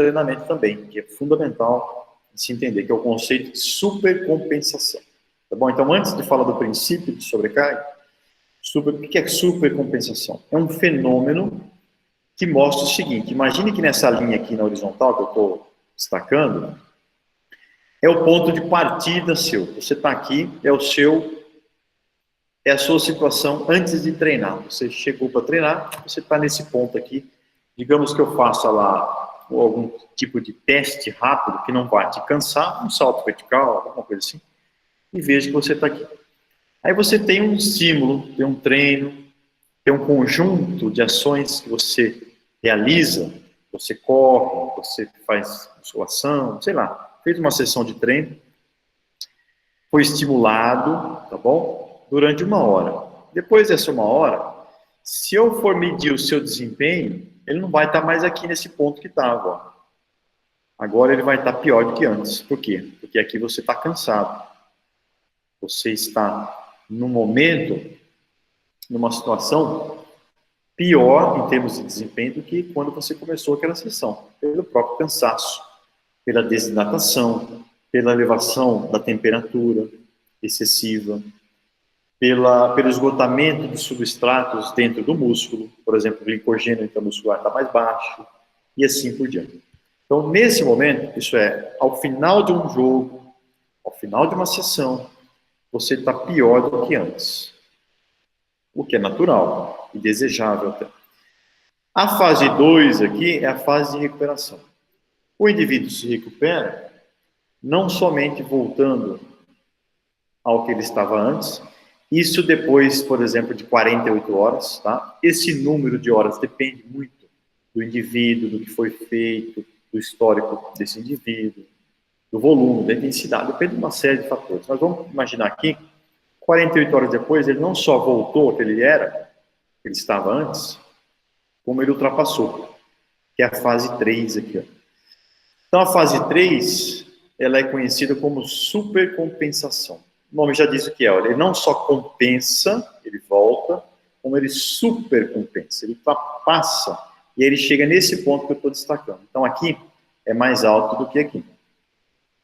treinamento também, que é fundamental de se entender, que é o conceito de supercompensação. Tá bom? Então, antes de falar do princípio de sobrecarga, o que é supercompensação? É um fenômeno que mostra o seguinte: imagine que nessa linha aqui na horizontal que eu estou destacando, é o ponto de partida seu. Você está aqui, é a sua situação antes de treinar. Você chegou para treinar, você está nesse ponto aqui. Digamos que eu faça lá algum tipo de teste rápido que não vai te cansar, um salto vertical, alguma coisa assim, e veja que você está aqui. Aí você tem um estímulo, tem um treino, tem um conjunto de ações que você realiza, você corre, você faz musculação, sei lá, fez uma sessão de treino, foi estimulado, tá bom? Durante 1 hora. Depois dessa 1 hora, se eu for medir o seu desempenho, ele não vai estar mais aqui nesse ponto que estava. Agora ele vai estar pior do que antes. Por quê? Porque aqui você está cansado. Você está, no momento, numa situação pior em termos de desempenho do que quando você começou aquela sessão, pelo próprio cansaço, pela desidratação, pela elevação da temperatura excessiva, pelo esgotamento dos substratos dentro do músculo, por exemplo, o glicogênio intramuscular está mais baixo, e assim por diante. Então, nesse momento, isso é, ao final de um jogo, ao final de uma sessão, você está pior do que antes, o que é natural e desejável até. A fase 2 aqui é a fase de recuperação. O indivíduo se recupera não somente voltando ao que ele estava antes, isso depois, por exemplo, de 48 horas, tá? Esse número de horas depende muito do indivíduo, do que foi feito, do histórico desse indivíduo, do volume, da intensidade, depende de uma série de fatores. Mas vamos imaginar aqui, 48 horas depois, ele não só voltou ao que ele era, que ele estava antes, como ele ultrapassou, que é a fase 3 aqui, ó. Então, a fase 3, ela é conhecida como supercompensação. O nome já diz o que é. Ele não só compensa, ele volta, como ele supercompensa, ele ultrapassa, e aí ele chega nesse ponto que eu estou destacando. Então, aqui é mais alto do que aqui.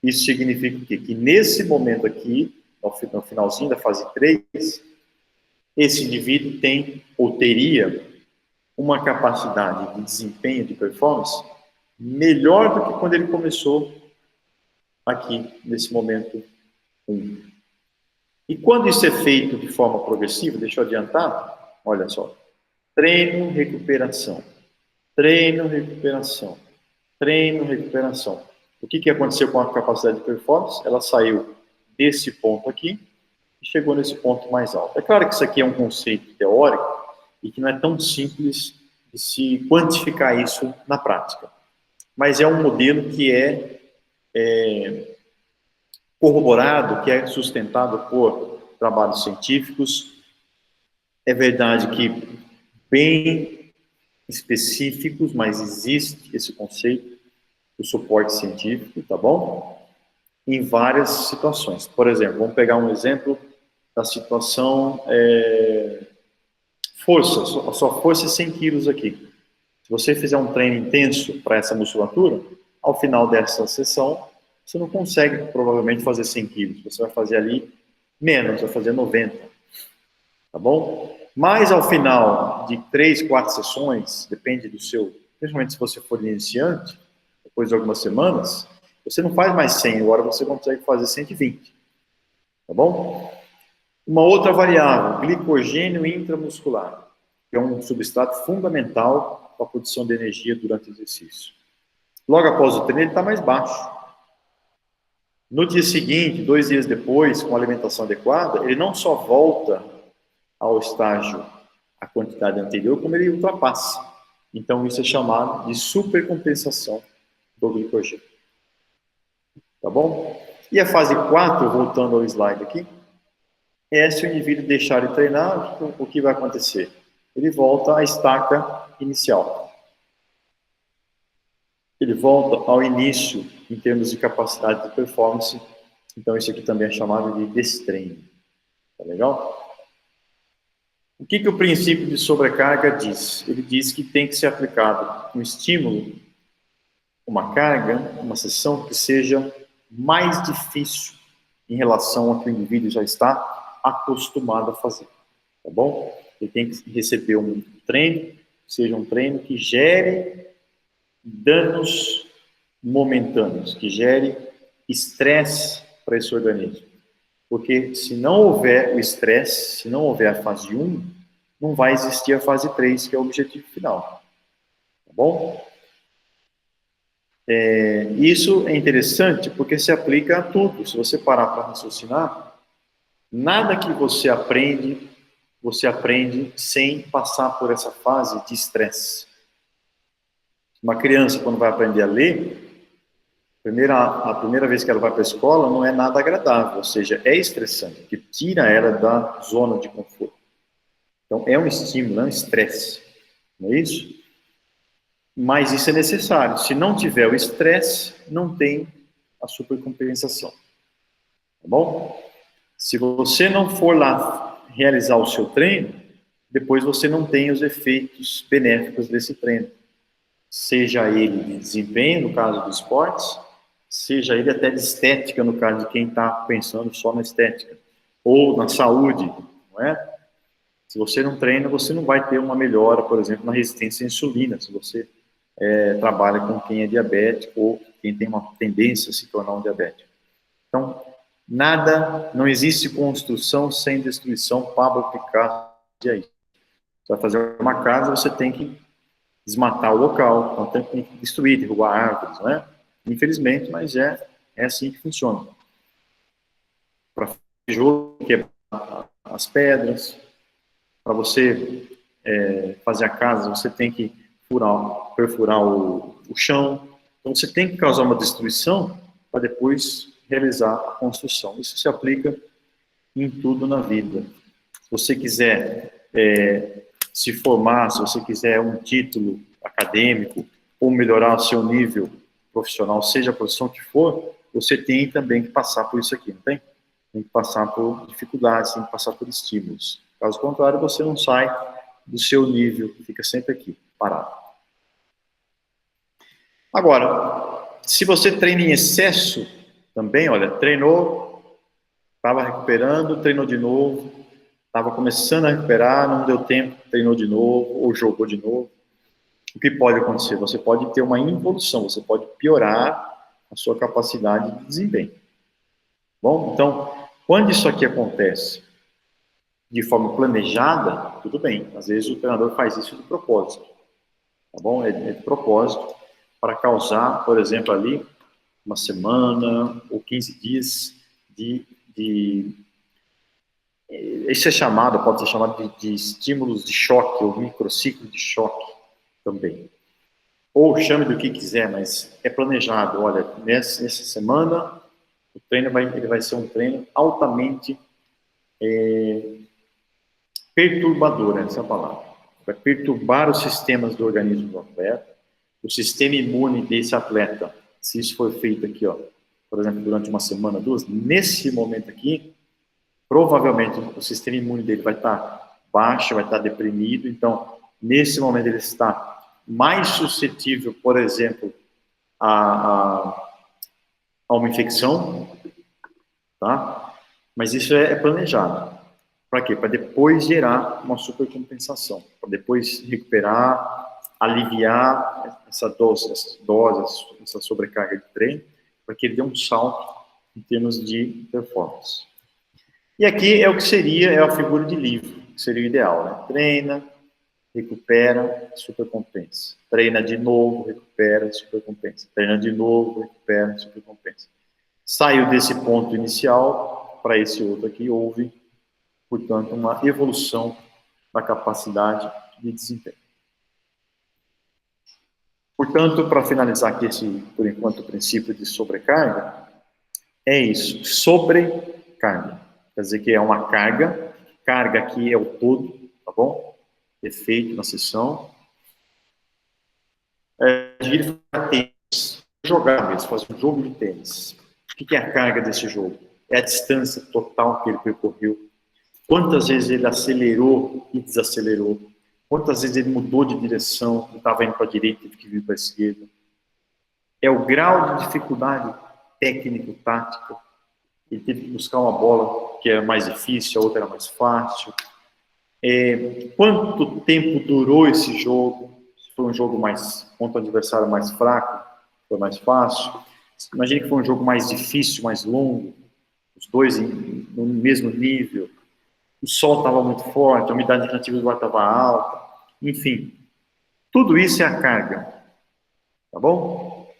Isso significa o quê? Que nesse momento aqui, no finalzinho da fase 3, esse indivíduo tem, ou teria, uma capacidade de desempenho, de performance, melhor do que quando ele começou aqui, nesse momento 1. E quando isso é feito de forma progressiva, deixa eu adiantar, olha só, treino, recuperação, treino, recuperação, treino, recuperação. O que aconteceu com a capacidade de performance? Ela saiu desse ponto aqui e chegou nesse ponto mais alto. É claro que isso aqui é um conceito teórico e que não é tão simples de se quantificar isso na prática. Mas é um modelo que é corroborado, que é sustentado por trabalhos científicos. É verdade que bem específicos, mas existe esse conceito do suporte científico, tá bom? Em várias situações. Por exemplo, vamos pegar um exemplo da situação força, a sua força é 100 quilos aqui. Se você fizer um treino intenso para essa musculatura, ao final dessa sessão, você não consegue provavelmente fazer 100 quilos. Você vai fazer ali menos, vai fazer 90. Tá bom? Mas ao final de 3, 4 sessões, depende do seu, principalmente se você for iniciante, depois de algumas semanas, você não faz mais 100, agora você consegue fazer 120. Tá bom? Uma outra variável, glicogênio intramuscular, que é um substrato fundamental para a produção de energia durante o exercício. Logo após o treino, ele está mais baixo. No dia seguinte, 2 dias depois, com alimentação adequada, ele não só volta ao estágio, a quantidade anterior, como ele ultrapassa. Então, isso é chamado de supercompensação do glicogênio. Tá bom? E a fase 4, voltando ao slide aqui, é se o indivíduo deixar de treinar, o que vai acontecer? Ele volta à estaca inicial. Ele volta ao início, em termos de capacidade de performance. Então, isso aqui também é chamado de destreino. Tá legal? O que o princípio de sobrecarga diz? Ele diz que tem que ser aplicado um estímulo uma carga, uma sessão que seja mais difícil em relação ao que o indivíduo já está acostumado a fazer, tá bom? Ele tem que receber um treino, seja um treino que gere danos momentâneos, que gere estresse para esse organismo. Porque se não houver o estresse, se não houver a fase 1, não vai existir a fase 3, que é o objetivo final. Tá bom? Isso é interessante porque se aplica a tudo. Se você parar para raciocinar, nada que você aprende sem passar por essa fase de estresse. Uma criança, quando vai aprender a ler, a primeira vez que ela vai para a escola não é nada agradável, ou seja, é estressante, que tira ela da zona de conforto. Então, é um estímulo, é um estresse, não é isso? Mas isso é necessário. Se não tiver o estresse, não tem a supercompensação. Tá bom? Se você não for lá realizar o seu treino, depois você não tem os efeitos benéficos desse treino. Seja ele de desempenho, no caso dos esportes, seja ele até de estética, no caso de quem está pensando só na estética, ou na saúde, não é? Se você não treina, você não vai ter uma melhora, por exemplo, na resistência à insulina, se você trabalha com quem é diabético ou quem tem uma tendência a se tornar um diabético. Então, não existe construção sem destruição. Pablo Picasso dizia isso. Você vai fazer uma casa, você tem que desmatar o local, então tem que destruir, derrubar árvores, não é? Infelizmente, mas é assim que funciona. Para jogo, quebrar as pedras, para você fazer a casa, você tem que perfurar o chão. Então, você tem que causar uma destruição para depois realizar a construção. Isso se aplica em tudo na vida. Se você quiser se formar, se você quiser um título acadêmico ou melhorar o seu nível profissional, seja a profissão que for, você tem também que passar por isso aqui, não tem? Tem que passar por dificuldades, tem que passar por estímulos. Caso contrário, você não sai do seu nível, fica sempre aqui, parado. Agora, se você treina em excesso, também, olha, treinou, estava recuperando, treinou de novo, estava começando a recuperar, não deu tempo, treinou de novo, ou jogou de novo. O que pode acontecer? Você pode ter uma involução, você pode piorar a sua capacidade de desempenho. Bom, então, quando isso aqui acontece de forma planejada, tudo bem. Às vezes o treinador faz isso de propósito, tá bom? É de propósito para causar, por exemplo, ali, uma semana ou 15 dias isso pode ser chamado de estímulos de choque, ou microciclo de choque também. Ou chame do que quiser, mas é planejado. Olha, nessa semana, o treino vai ser um treino altamente perturbador, essa é a palavra. Vai perturbar os sistemas do organismo do atleta, o sistema imune desse atleta. Se isso for feito aqui, ó, por exemplo, durante uma semana, 2, nesse momento aqui, provavelmente o sistema imune dele vai estar baixo, vai estar deprimido. Então, nesse momento ele está mais suscetível, por exemplo, a uma infecção, tá? Mas isso é planejado. Para quê? Para depois gerar uma supercompensação, para depois recuperar, aliviar essa dose, essa sobrecarga de treino, para que ele dê um salto em termos de performance. E aqui é o que seria a figura de livro, que seria o ideal, né? Treina, recupera, supercompensa. Treina de novo, recupera, supercompensa. Treina de novo, recupera, supercompensa. Saiu desse ponto inicial para esse outro aqui, houve, portanto, uma evolução da capacidade de desempenho. Portanto, para finalizar aqui por enquanto, o princípio de sobrecarga, é isso, sobrecarga. Quer dizer que é uma carga aqui é o todo, tá bom? Efeito na sessão. Jogar mesmo, fazer um jogo de tênis. O que é a carga desse jogo? É a distância total que ele percorreu. Quantas vezes ele acelerou e desacelerou? Quantas vezes ele mudou de direção, estava indo para a direita e teve que vir para a esquerda? É o grau de dificuldade técnico-tática. Ele teve que buscar uma bola que era mais difícil, a outra era mais fácil. Quanto tempo durou esse jogo? Se foi um jogo mais contra o adversário mais fraco, foi mais fácil. Imagine que foi um jogo mais difícil, mais longo, os dois no mesmo nível. O sol estava muito forte, a umidade relativa do ar estava alta. Enfim, tudo isso é a carga. Tá bom?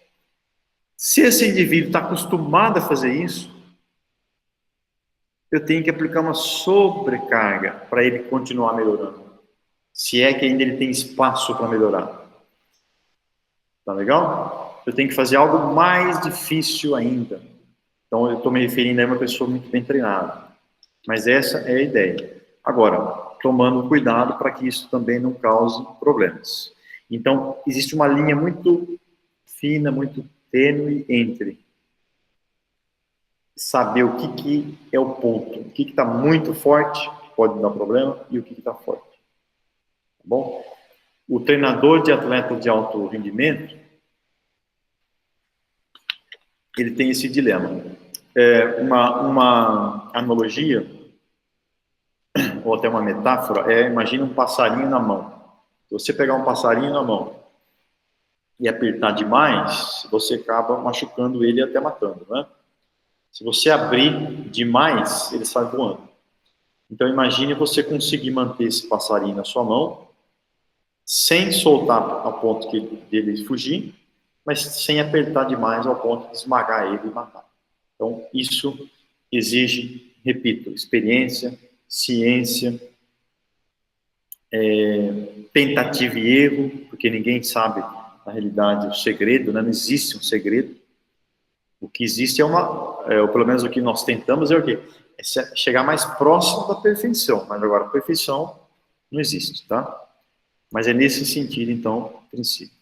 Se esse indivíduo está acostumado a fazer isso, eu tenho que aplicar uma sobrecarga para ele continuar melhorando. Se é que ainda ele tem espaço para melhorar. Tá legal? Eu tenho que fazer algo mais difícil ainda. Então, eu estou me referindo a uma pessoa muito bem treinada. Mas essa é a ideia. Agora, tomando cuidado para que isso também não cause problemas. Então, existe uma linha muito fina, muito tênue entre saber o que é o ponto, o que está muito forte, pode dar problema, e o que está forte. Tá bom? O treinador de atleta de alto rendimento, ele tem esse dilema. Uma analogia, ou até uma metáfora, imagina um passarinho na mão. Se você pegar um passarinho na mão e apertar demais, você acaba machucando ele e até matando, né? Se você abrir demais, ele sai voando. Então imagine você conseguir manter esse passarinho na sua mão, sem soltar a ponto dele fugir, mas sem apertar demais ao ponto de esmagar ele e matar. Então isso exige, repito, experiência, ciência, tentativa e erro, porque ninguém sabe, na realidade, o segredo, né? Não existe um segredo. O que existe ou pelo menos o que nós tentamos é o quê? É chegar mais próximo da perfeição, mas agora a perfeição não existe, tá? Mas é nesse sentido, então, o princípio.